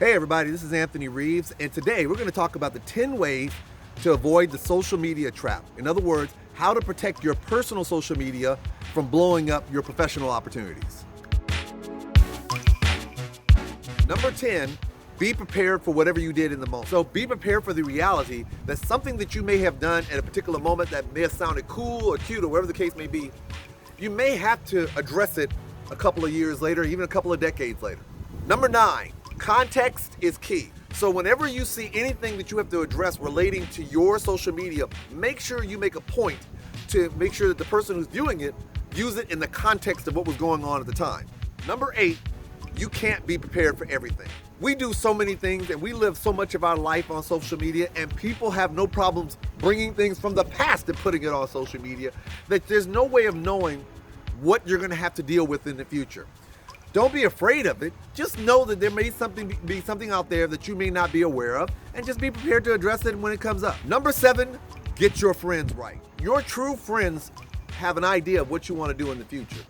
Hey everybody, this is Anthony Reeves, and today we're going to talk about the 10 ways to avoid the social media trap. In other words, how to protect your personal social media from blowing up your professional opportunities. Number 10, be prepared for whatever you did in the moment. So be prepared for the reality that something that you may have done at a particular moment that may have sounded cool or cute or whatever the case may be, you may have to address it a couple of years later, even a couple of decades later. Number 9, context is key. So whenever you see anything that you have to address relating to your social media, make sure you make a point to make sure that the person who's viewing it views it in the context of what was going on at the time. Number 8, you can't be prepared for everything. We do so many things and we live so much of our life on social media, and people have no problems bringing things from the past and putting it on social media, that there's no way of knowing what you're gonna have to deal with in the future. Don't be afraid of it. Just know that there may be something out there that you may not be aware of, and just be prepared to address it when it comes up. Number 7, get your friends right. Your true friends have an idea of what you want to do in the future,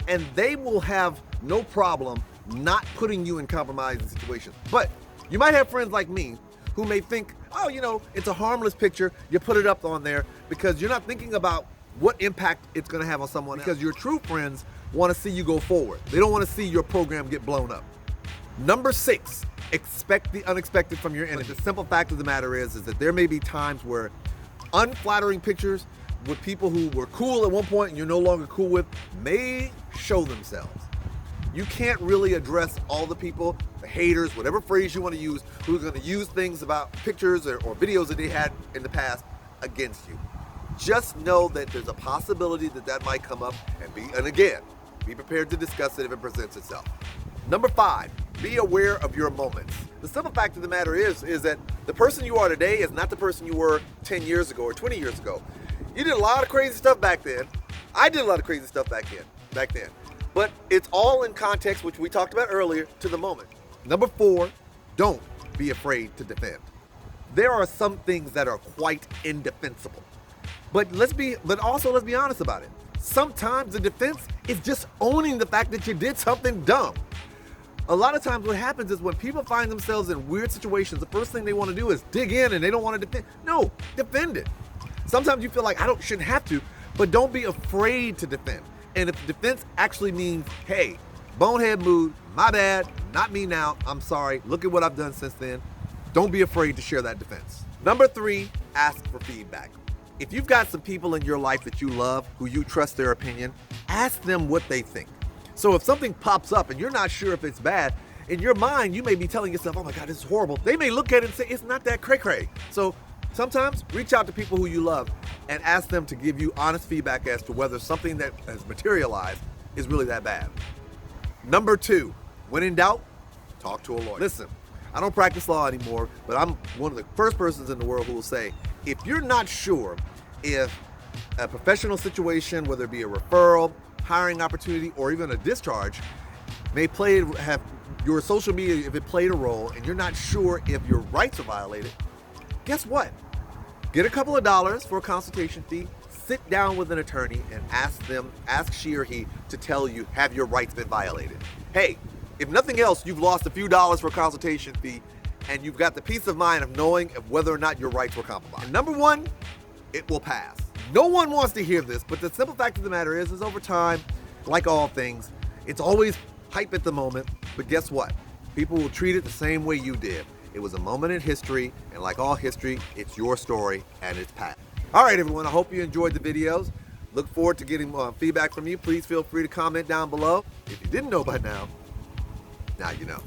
and they will have no problem not putting you in compromising situations. But you might have friends like me who may think, oh, it's a harmless picture, you put it up on there, because you're not thinking about what impact it's going to have on someone else. Because your true friends want to see you go forward. They don't want to see your program get blown up. Number 6, expect the unexpected from your enemy. The simple fact of the matter is that there may be times where unflattering pictures with people who were cool at one point and you're no longer cool with may show themselves. You can't really address all the people, the haters, whatever phrase you want to use, who's going to use things about pictures or videos that they had in the past against you. Just know that there's a possibility that might come up, and again, be prepared to discuss it if it presents itself. Number 5, be aware of your moments. The simple fact of the matter is that the person you are today is not the person you were 10 years ago or 20 years ago. You did a lot of crazy stuff back then. I did a lot of crazy stuff back then. But it's all in context, which we talked about earlier, to the moment. Number 4, don't be afraid to defend. There are some things that are quite indefensible. But let's be honest about it. Sometimes the defense is just owning the fact that you did something dumb. A lot of times what happens is when people find themselves in weird situations, the first thing they want to do is dig in, and they don't want to defend. No, defend it. Sometimes you feel like shouldn't have to, but don't be afraid to defend. And if the defense actually means, hey, bonehead mood, my bad, not me now, I'm sorry, look at what I've done since then, don't be afraid to share that defense. Number 3, ask for feedback. If you've got some people in your life that you love, who you trust their opinion, ask them what they think. So if something pops up and you're not sure if it's bad, in your mind, you may be telling yourself, oh my God, this is horrible. They may look at it and say, it's not that cray-cray. So sometimes reach out to people who you love and ask them to give you honest feedback as to whether something that has materialized is really that bad. Number 2, when in doubt, talk to a lawyer. Listen, I don't practice law anymore, but I'm one of the first persons in the world who will say, if you're not sure if a professional situation, whether it be a referral, hiring opportunity, or even a discharge, have your social media, if it played a role, and you're not sure if your rights are violated, guess what? Get a couple of dollars for a consultation fee, sit down with an attorney and ask she or he to tell you, have your rights been violated? Hey, if nothing else, you've lost a few dollars for a consultation fee, and you've got the peace of mind of knowing whether or not your rights were compromised. And number 1, it will pass. No one wants to hear this, but the simple fact of the matter is over time, like all things, it's always hype at the moment, but guess what? People will treat it the same way you did. It was a moment in history, and like all history, it's your story, and it's past. All right, everyone, I hope you enjoyed the videos. Look forward to getting feedback from you. Please feel free to comment down below. If you didn't know by now you know.